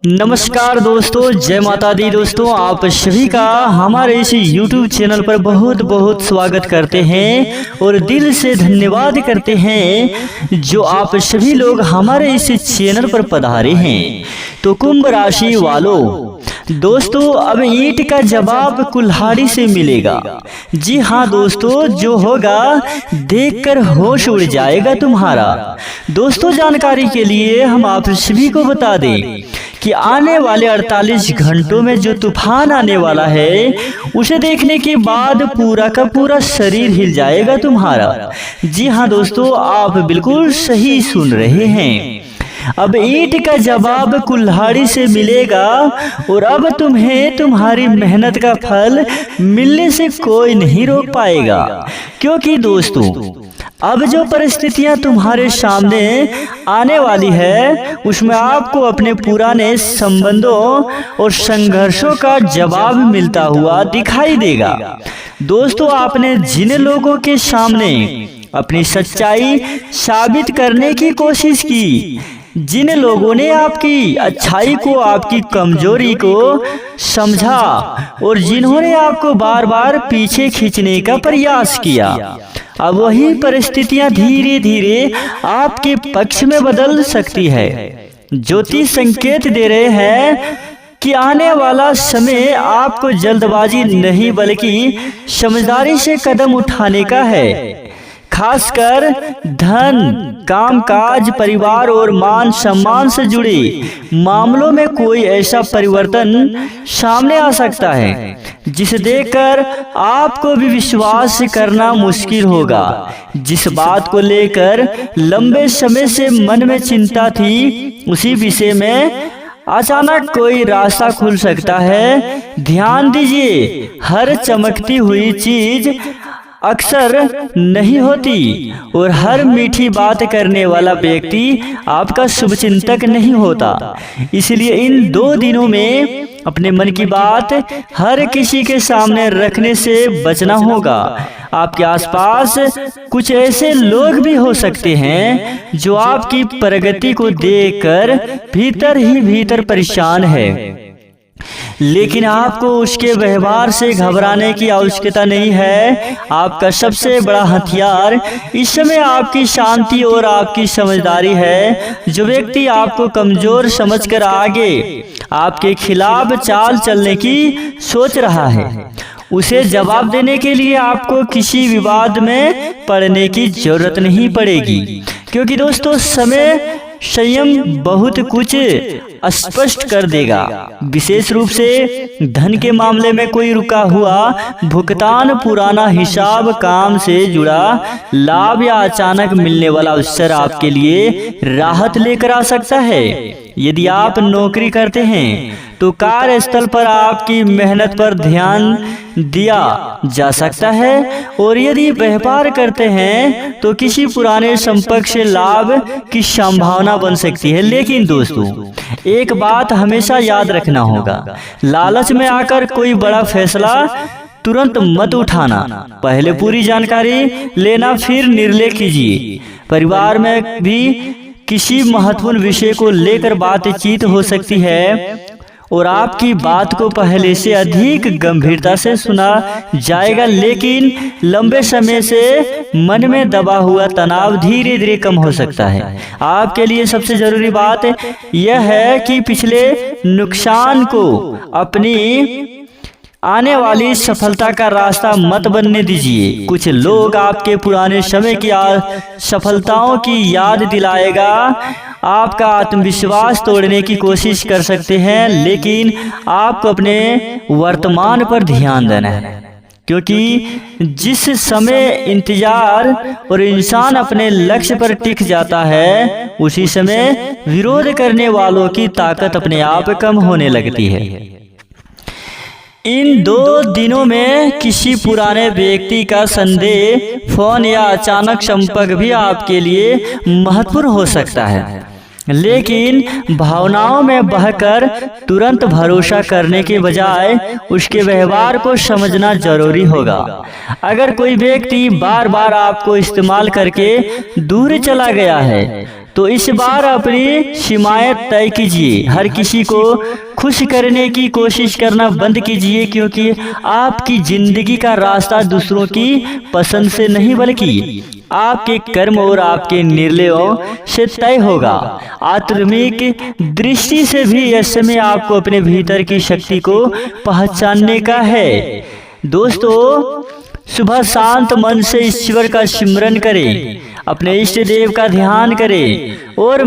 नमस्कार दोस्तों, जय माता दी। दोस्तों, आप सभी का हमारे इस YouTube चैनल पर बहुत बहुत स्वागत करते हैं और दिल से धन्यवाद करते हैं जो आप सभी लोग हमारे इस चैनल पर पधारे हैं। तो कुंभ राशि वालों, दोस्तों अब ईंट का जवाब कुल्हाड़ी से मिलेगा। जी हाँ दोस्तों, जो होगा देखकर होश उड़ जाएगा तुम्हारा। दोस्तों, जानकारी के लिए हम आप सभी को बता दें कि आने वाले 48 घंटों में जो तूफान आने वाला है उसे देखने के बाद पूरा का पूरा शरीर हिल जाएगा तुम्हारा। जी हाँ दोस्तों, आप बिल्कुल सही सुन रहे हैं। अब ईंट का जवाब कुल्हाड़ी से मिलेगा और अब तुम्हें तुम्हारी मेहनत का फल मिलने से कोई नहीं रोक पाएगा। क्योंकि दोस्तों अब जो परिस्थितियां तुम्हारे सामने आने वाली है उसमें आपको अपने पुराने संबंधों और संघर्षों का जवाब मिलता हुआ दिखाई देगा। दोस्तों, आपने जिन लोगों के सामने अपनी सच्चाई साबित करने की कोशिश की, जिन लोगों ने आपकी अच्छाई को, आपकी कमजोरी को समझा और जिन्होंने आपको बार बार पीछे खींचने का प्रयास किया, अब वही परिस्थितियां धीरे धीरे आपके पक्ष में बदल सकती है। ज्योतिष संकेत दे रहे हैं कि आने वाला समय आपको जल्दबाजी नहीं बल्कि समझदारी से कदम उठाने का है। खासकर धन, कामकाज, परिवार और मान सम्मान से जुड़े मामलों में कोई ऐसा परिवर्तन सामने आ सकता है जिसे देखकर आपको भी विश्वास करना मुश्किल होगा। जिस बात को लेकर लंबे समय से मन में चिंता थी, उसी विषय में अचानक कोई रास्ता खुल सकता है। ध्यान दीजिए, हर चमकती हुई चीज अक्सर नहीं होती और हर मीठी बात करने वाला व्यक्ति आपका शुभचिंतक नहीं होता। इसलिए इन 2 दिनों में अपने मन की बात हर किसी के सामने रखने से बचना होगा। आपके आसपास कुछ ऐसे लोग भी हो सकते हैं जो आपकी प्रगति को देखकर भीतर ही भीतर परेशान है, लेकिन आपको उसके व्यवहार से घबराने की आवश्यकता नहीं है। आपका सबसे बड़ा हथियार इस समय आपकी शांति और आपकी समझदारी है। जो व्यक्ति आपको कमजोर समझकर आगे आपके खिलाफ चाल चलने की सोच रहा है, उसे जवाब देने के लिए आपको किसी विवाद में पड़ने की जरूरत नहीं पड़ेगी। क्योंकि दोस्तों समय संयम बहुत कुछ स्पष्ट कर देगा। विशेष रूप से धन के मामले में कोई रुका हुआ भुगतान, पुराना हिसाब, काम से जुड़ा लाभ या अचानक मिलने वाला अवसर आपके लिए राहत लेकर आ सकता है। यदि आप नौकरी करते हैं तो कार्यस्थल पर आपकी मेहनत पर ध्यान दिया जा सकता है और यदि व्यापार करते हैं तो किसी पुराने संपर्क से लाभ की संभावना बन सकती है। लेकिन दोस्तों एक बात हमेशा याद रखना होगा, लालच में आकर कोई बड़ा फैसला तुरंत मत उठाना। पहले पूरी जानकारी लेना फिर निर्णय कीजिए। परिवार में भी किसी महत्वपूर्ण विषय को लेकर बातचीत हो सकती है और आपकी बात को पहले से अधिक गंभीरता से सुना जाएगा, लेकिन लंबे समय से मन में दबा हुआ तनाव धीरे धीरे कम हो सकता है। आपके लिए सबसे जरूरी बात यह है कि पिछले नुकसान को अपनी आने वाली सफलता का रास्ता मत बनने दीजिए। कुछ लोग आपके पुराने समय की सफलताओं की याद दिलाएगा, आपका आत्मविश्वास तोड़ने की कोशिश कर सकते हैं, लेकिन आपको अपने वर्तमान पर ध्यान देना है। क्योंकि जिस समय इंतजार और इंसान अपने लक्ष्य पर टिक जाता है, उसी समय विरोध करने वालों की ताकत अपने आप कम होने लगती है। इन 2 दिनों में किसी पुराने व्यक्ति का संदेह, फोन या अचानक संपर्क भी आपके लिए महत्वपूर्ण हो सकता है, लेकिन भावनाओं में बहकर तुरंत भरोसा करने के बजाय उसके व्यवहार को समझना जरूरी होगा। अगर कोई व्यक्ति बार बार आपको इस्तेमाल करके दूर चला गया है तो इस बार अपनी सीमाएं तय कीजिए। हर किसी को खुश करने की कोशिश करना बंद कीजिए, क्योंकि आपकी जिंदगी का रास्ता दूसरों की पसंद से नहीं बल्कि आपके कर्म और आपके निर्णयों से तय होगा। आत्मिक दृष्टि से भी यह समय आपको अपने भीतर की शक्ति को पहचानने का है। दोस्तों, सुबह शांत मन से ईश्वर का सिमरन करें, अपने इष्ट देव का ध्यान करें और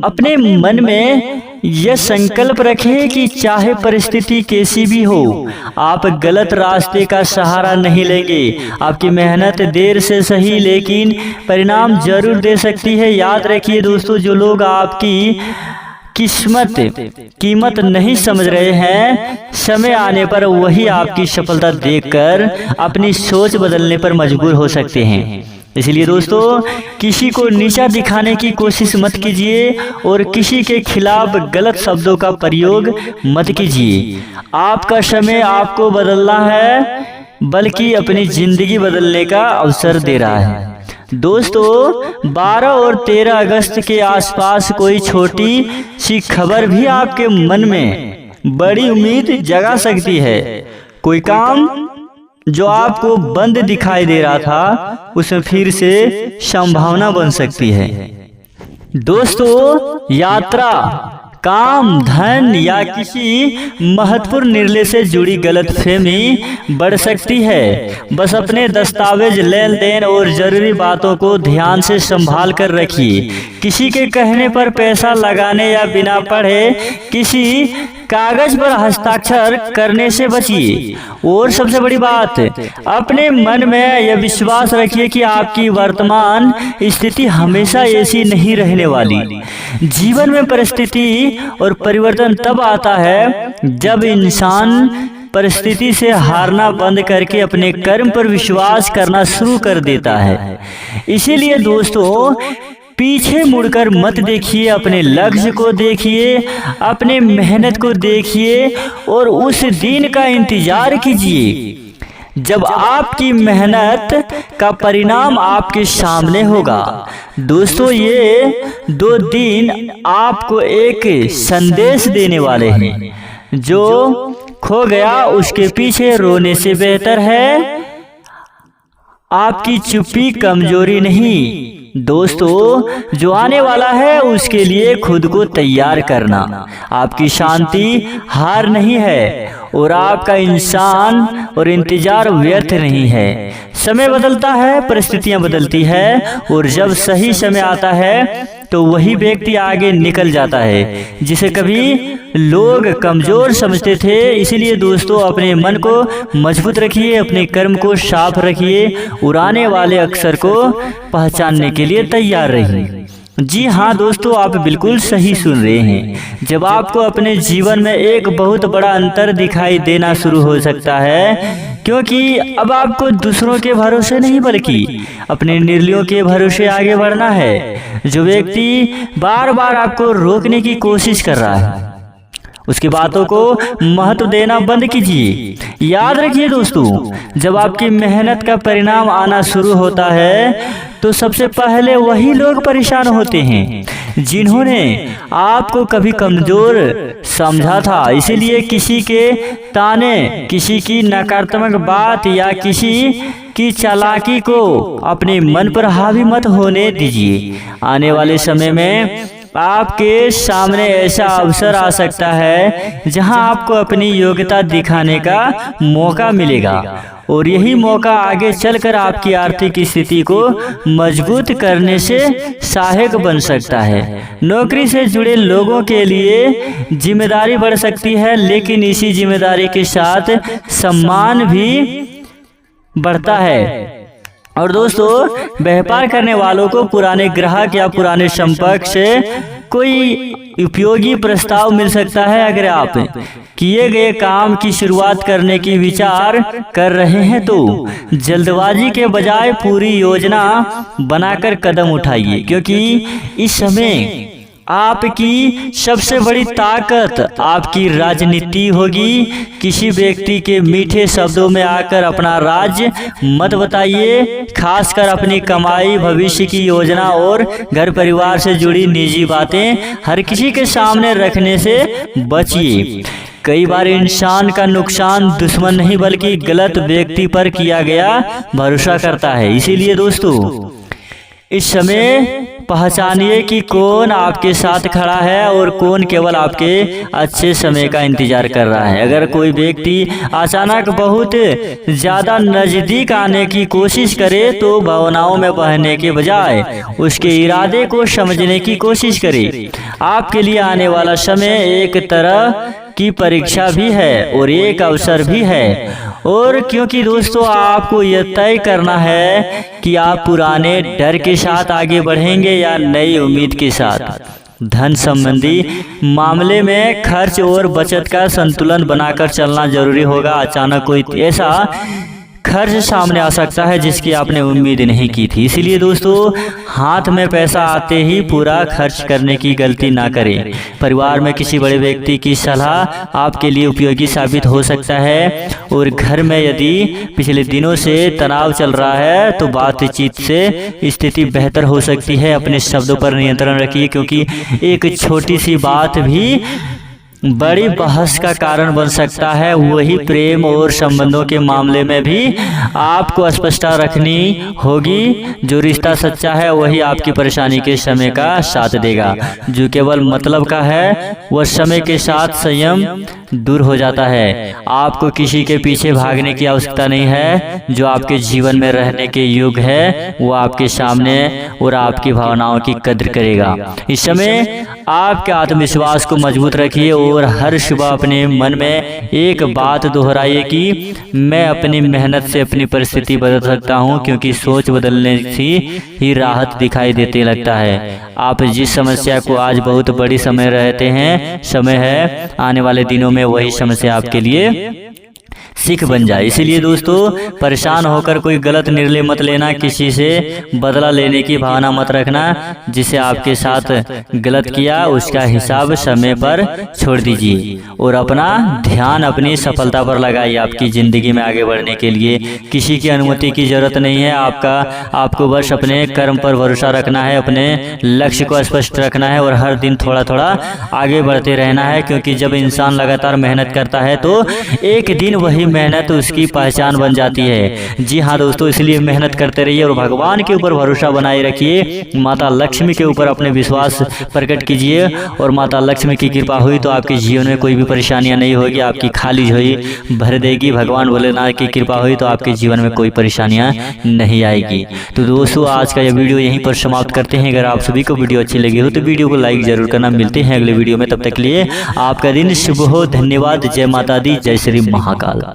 अपने मन में यह संकल्प रखें कि चाहे परिस्थिति कैसी भी हो, आप गलत रास्ते का सहारा नहीं लेंगे। आपकी मेहनत देर से सही लेकिन परिणाम जरूर दे सकती है। याद रखिए दोस्तों, जो लोग आपकी कीमत नहीं समझ रहे हैं, समय आने पर वही आपकी सफलता देखकर अपनी सोच बदलने पर मजबूर हो सकते हैं। इसलिए दोस्तों, किसी को नीचा दिखाने की कोशिश मत कीजिए और किसी के खिलाफ गलत शब्दों का प्रयोग मत कीजिए। आपका समय आपको बदलना है, बल्कि अपनी जिंदगी बदलने का अवसर दे रहा है। दोस्तों, 12 और 13 अगस्त के आसपास कोई छोटी सी खबर भी आपके मन में बड़ी उम्मीद जगा सकती है। कोई काम जो आपको बंद दिखाई दे रहा था, उसमें फिर से संभावना बन सकती है। दोस्तों, यात्रा, काम, धन या किसी महत्वपूर्ण निर्णय से जुड़ी गलतफहमी बढ़ सकती है। बस अपने दस्तावेज, लेन देन और जरूरी बातों को ध्यान से संभाल कर रखिए। किसी के कहने पर पैसा लगाने या बिना पढ़े किसी कागज पर हस्ताक्षर करने से बचिए। और सबसे बड़ी बात, अपने मन में यह विश्वास रखिए कि आपकी वर्तमान स्थिति हमेशा ऐसी नहीं रहने वाली। जीवन में परिस्थिति और परिवर्तन तब आता है जब इंसान परिस्थिति से हारना बंद करके अपने कर्म पर विश्वास करना शुरू कर देता है। इसीलिए दोस्तों, पीछे मुड़कर मत देखिए, अपने लक्ष्य को देखिए, अपने मेहनत को देखिए और उस दिन का इंतजार कीजिए जब आपकी मेहनत का परिणाम आपके सामने होगा। दोस्तों, ये 2 दिन आपको एक संदेश देने वाले हैं। जो खो गया उसके पीछे रोने से बेहतर है आपकी चुप्पी कमजोरी नहीं। दोस्तों, जो आने वाला है उसके लिए खुद को तैयार करना आपकी शांति हार नहीं है और आपका इंसान और इंतजार व्यर्थ नहीं है। समय बदलता है, परिस्थितियां बदलती है और जब सही समय आता है तो वही व्यक्ति आगे निकल जाता है जिसे कभी लोग कमजोर समझते थे। इसलिए दोस्तों, अपने मन को मजबूत रखिए, अपने कर्म को साफ रखिए और आने वाले अवसर को पहचानने के लिए तैयार रहिए। जी हाँ दोस्तों, आप बिल्कुल सही सुन रहे हैं। जब आपको अपने जीवन में एक बहुत बड़ा अंतर दिखाई देना शुरू हो सकता है, क्योंकि अब आपको दूसरों के भरोसे नहीं बल्कि अपने निर्णयों के भरोसे आगे बढ़ना है। जो व्यक्ति बार बार आपको रोकने की कोशिश कर रहा है, उसकी बातों को महत्व देना बंद कीजिए। याद रखिए दोस्तों, जब आपकी मेहनत का परिणाम आना शुरू होता है तो सबसे पहले वही लोग परेशान होते हैं जिन्होंने आपको कभी कमजोर समझा था। इसीलिए किसी के ताने, किसी की नकारात्मक बात या किसी की चालाकी को अपने मन पर हावी मत होने दीजिए। आने वाले समय में आपके सामने ऐसा अवसर आ सकता है जहां आपको अपनी योग्यता दिखाने का मौका मिलेगा और यही मौका आगे चलकर आपकी आर्थिक स्थिति को मजबूत करने से सहायक बन सकता है। नौकरी से जुड़े लोगों के लिए जिम्मेदारी बढ़ सकती है, लेकिन इसी जिम्मेदारी के साथ सम्मान भी बढ़ता है। और दोस्तों, व्यापार करने वालों को पुराने ग्राहक या पुराने संपर्क से कोई उपयोगी प्रस्ताव मिल सकता है। अगर आप किए गए काम की शुरुआत करने की विचार कर रहे हैं तो जल्दबाजी के बजाय पूरी योजना बनाकर कदम उठाइए, क्योंकि इस समय आपकी सबसे बड़ी ताकत आपकी राजनीति होगी। किसी व्यक्ति के मीठे शब्दों में आकर अपना राज मत बताइए। खासकर अपनी कमाई, भविष्य की योजना और घर परिवार से जुड़ी निजी बातें हर किसी के सामने रखने से बचिए। कई बार इंसान का नुकसान दुश्मन नहीं बल्कि गलत व्यक्ति पर किया गया भरोसा करता है। इसीलिए दोस्तों इस समय पहचानिए कि कौन आपके साथ खड़ा है और कौन केवल आपके अच्छे समय का इंतजार कर रहा है। अगर कोई व्यक्ति अचानक बहुत ज्यादा नजदीक आने की कोशिश करे तो भावनाओं में बहने के बजाय उसके इरादे को समझने की कोशिश करे। आपके लिए आने वाला समय एक तरह की परीक्षा भी है और एक अवसर भी है। और क्योंकि दोस्तों आपको यह तय करना है कि आप पुराने डर के साथ आगे बढ़ेंगे या नई उम्मीद के साथ। धन संबंधी मामले में खर्च और बचत का संतुलन बनाकर चलना जरूरी होगा। अचानक कोई ऐसा खर्च सामने आ सकता है जिसकी आपने उम्मीद नहीं की थी। इसीलिए दोस्तों हाथ में पैसा आते ही पूरा खर्च करने की गलती ना करें। परिवार में किसी बड़े व्यक्ति की सलाह आपके लिए उपयोगी साबित हो सकता है। और घर में यदि पिछले दिनों से तनाव चल रहा है तो बातचीत से स्थिति बेहतर हो सकती है। अपने शब्दों पर नियंत्रण रखिए क्योंकि एक छोटी सी बात भी बड़ी बहस का कारण बन सकता है। वही प्रेम और संबंधों के मामले में भी आपको स्पष्टता रखनी होगी। जो रिश्ता सच्चा है वही आपकी परेशानी के समय का साथ देगा। जो केवल मतलब का है वह समय के साथ संयम दूर हो जाता है। आपको किसी के पीछे भागने की आवश्यकता नहीं है। जो आपके जीवन में रहने के योग्य है वो आपके सामने और आपकी भावनाओं की कद्र करेगा। इस समय आपके आत्मविश्वास को मजबूत रखिए और हर सुबह अपने मन में एक बात दोहराइए कि मैं अपनी मेहनत से अपनी परिस्थिति बदल सकता हूं, क्योंकि सोच बदलने से ही राहत दिखाई देते लगता है। आप जिस समस्या को आज बहुत बड़ी समय रहते हैं, समय है आने वाले दिनों में वही समस्या आपके लिए सीख बन जाए। इसीलिए दोस्तों परेशान होकर कोई गलत निर्णय मत लेना। किसी से बदला लेने की भावना मत रखना। जिसे आपके साथ गलत किया उसका हिसाब समय पर छोड़ दीजिए और अपना ध्यान अपनी सफलता पर लगाइए। आपकी जिंदगी में आगे बढ़ने के लिए किसी की अनुमति की जरूरत नहीं है। आपको बस अपने कर्म पर भरोसा रखना है, अपने लक्ष्य को स्पष्ट रखना है और हर दिन थोड़ा थोड़ा आगे बढ़ते रहना है। क्योंकि जब इंसान लगातार मेहनत करता है तो एक दिन वही मेहनत उसकी पहचान बन जाती है। जी हाँ दोस्तों, इसलिए मेहनत करते रहिए और भगवान के ऊपर भरोसा बनाए रखिए। माता लक्ष्मी के ऊपर अपने विश्वास प्रकट कीजिए और माता लक्ष्मी की कृपा हुई तो आपके जीवन में कोई भी परेशानियां नहीं होगी, आपकी खाली झोली भर देगी। भगवान भोलेनाथ की कृपा हुई तो आपके जीवन में कोई परेशानियां नहीं आएगी। तो दोस्तों आज का यह वीडियो यहीं पर समाप्त करते हैं। अगर आप सभी को वीडियो अच्छी लगी हो तो वीडियो को लाइक जरूर करना। मिलते हैं अगले वीडियो में, तब तक के लिए आपका दिन शुभ हो। धन्यवाद। जय माता दी, जय श्री महाकाल।